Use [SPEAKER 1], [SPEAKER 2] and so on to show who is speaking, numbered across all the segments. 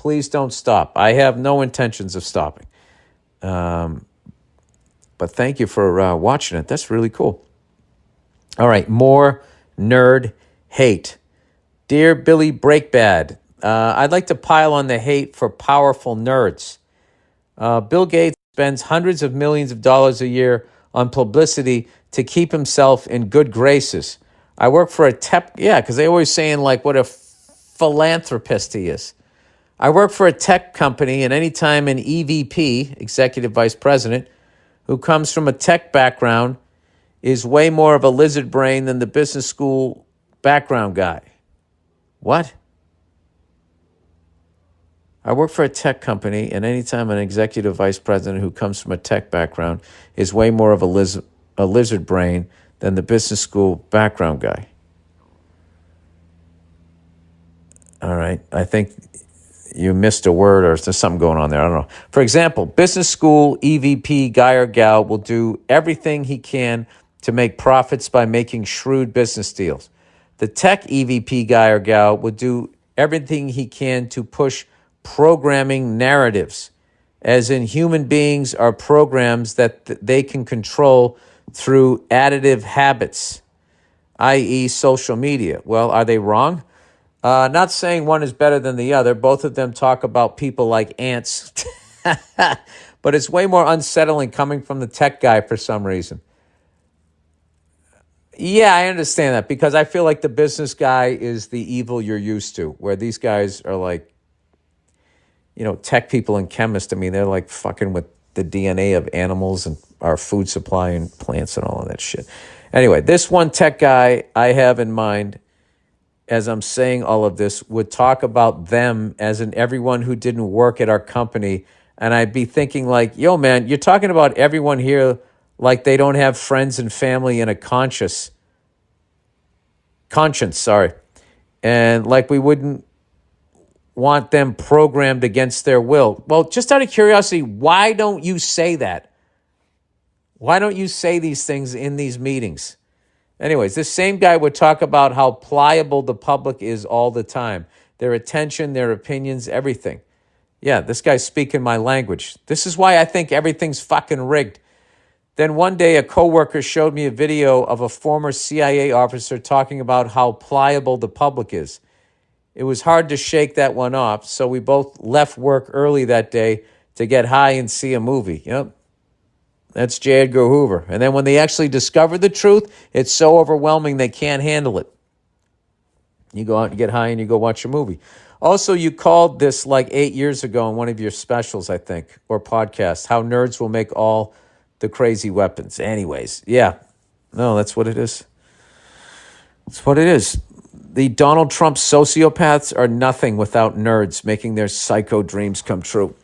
[SPEAKER 1] Please don't stop. I have no intentions of stopping. But thank you for watching it. That's really cool. All right, more nerd hate. Dear Billy Breakbad, I'd like to pile on the hate for powerful nerds. Bill Gates spends hundreds of millions of dollars a year on publicity to keep himself in good graces. I work for a tech, because they always saying like what a philanthropist he is. I work for a tech company, and anytime an EVP, executive vice president, who comes from a tech background is way more of a lizard brain than the business school background guy. What? I work for a tech company, and anytime an executive vice president who comes from a tech background is way more of a lizard brain than the business school background guy. All right, I think you missed a word, or there's something going on there. I don't know. For example, business school EVP guy or gal will do everything he can to make profits by making shrewd business deals. The tech EVP guy or gal will do everything he can to push programming narratives, as in human beings are programs that they can control through additive habits, i.e. social media. Well, are they wrong? Not saying one is better than the other. Both of them talk about people like ants. But it's way more unsettling coming from the tech guy for some reason. Yeah, I understand that, because I feel like the business guy is the evil you're used to, where these guys are like, tech people and chemists. I mean, they're like fucking with the DNA of animals and our food supply and plants and all of that shit. Anyway, this one tech guy I have in mind, as I'm saying all of this, would talk about them as in everyone who didn't work at our company. And I'd be thinking like, yo, man, you're talking about everyone here like they don't have friends and family and a conscience, and like we wouldn't want them programmed against their will. Well, just out of curiosity, why don't you say that? Why don't you say these things in these meetings? Anyways, this same guy would talk about how pliable the public is all the time. Their attention, their opinions, everything. Yeah, this guy's speaking my language. This is why I think everything's fucking rigged. Then one day a coworker showed me a video of a former CIA officer talking about how pliable the public is. It was hard to shake that one off, so we both left work early that day to get high and see a movie. Yep, that's J. Edgar Hoover. And then when they actually discover the truth, it's so overwhelming they can't handle it. You go out and get high and you go watch a movie. Also, you called this like 8 years ago in one of your specials, I think, or podcasts, how nerds will make all the crazy weapons. Anyways, yeah. No, that's what it is. That's what it is. The Donald Trump sociopaths are nothing without nerds making their psycho dreams come true.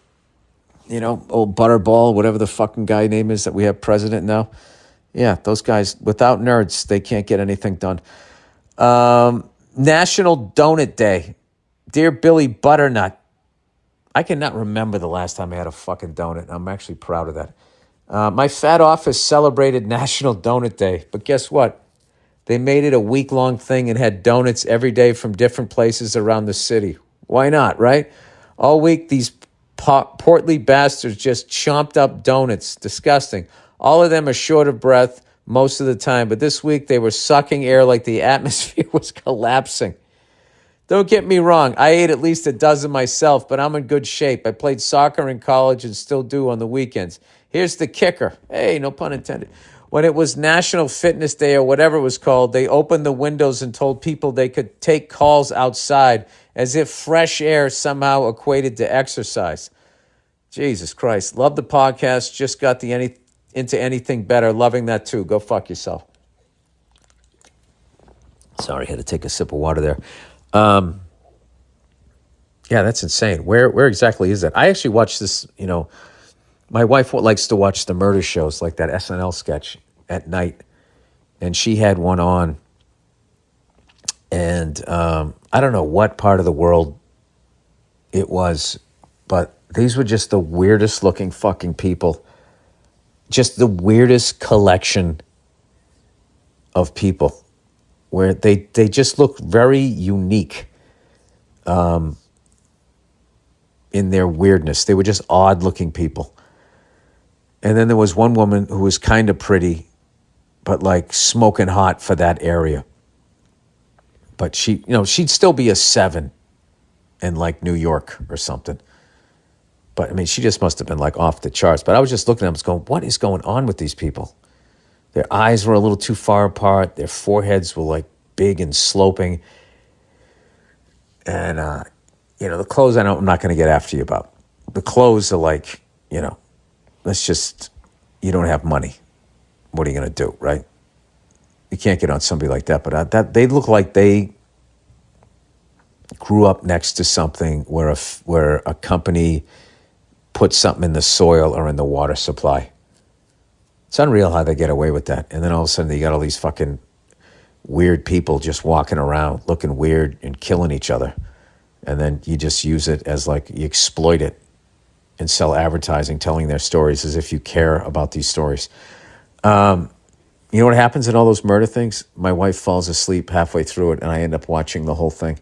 [SPEAKER 1] Old Butterball, whatever the fucking guy name is that we have president now. Yeah, those guys, without nerds, they can't get anything done. National Donut Day. Dear Billy Butternut, I cannot remember the last time I had a fucking donut. I'm actually proud of that. My fat office celebrated National Donut Day, but guess what? They made it a week-long thing and had donuts every day from different places around the city. Why not, right? All week, these portly bastards just chomped up donuts. Disgusting. All of them are short of breath most of the time, but this week they were sucking air like the atmosphere was collapsing. Don't get me wrong, I ate at least a dozen myself, but I'm in good shape. I played soccer in college and still do on the weekends. Here's the kicker. Hey, no pun intended. When it was National Fitness Day or whatever it was called, they opened the windows and told people they could take calls outside, as if fresh air somehow equated to exercise. Jesus Christ. Love the podcast. Just got into anything better. Loving that too. Go fuck yourself. Sorry, had to take a sip of water there. Yeah, that's insane. Where exactly is that? I actually watched this, my wife likes to watch the murder shows, like that SNL sketch at night. And she had one on. And I don't know what part of the world it was, but these were just the weirdest looking fucking people. Just the weirdest collection of people, where they just look very unique. in their weirdness. They were just odd-looking people. And then there was one woman who was kind of pretty, but like smoking hot for that area. But she, she'd still be a 7 in like New York or something. But I mean, she just must have been like off the charts. But I was just looking at them, going, what is going on with these people? Their eyes were a little too far apart. Their foreheads were like big and sloping. And, the clothes, I'm not going to get after you about. The clothes are like, let's just, you don't have money. What are you going to do, right? You can't get on somebody like that. But they look like they grew up next to something where a company put something in the soil or in the water supply. It's unreal how they get away with that. And then all of a sudden you got all these fucking weird people just walking around looking weird and killing each other. And then you just use it as like, you exploit it and sell advertising, telling their stories as if you care about these stories. You know what happens in all those murder things? My wife falls asleep halfway through it and I end up watching the whole thing.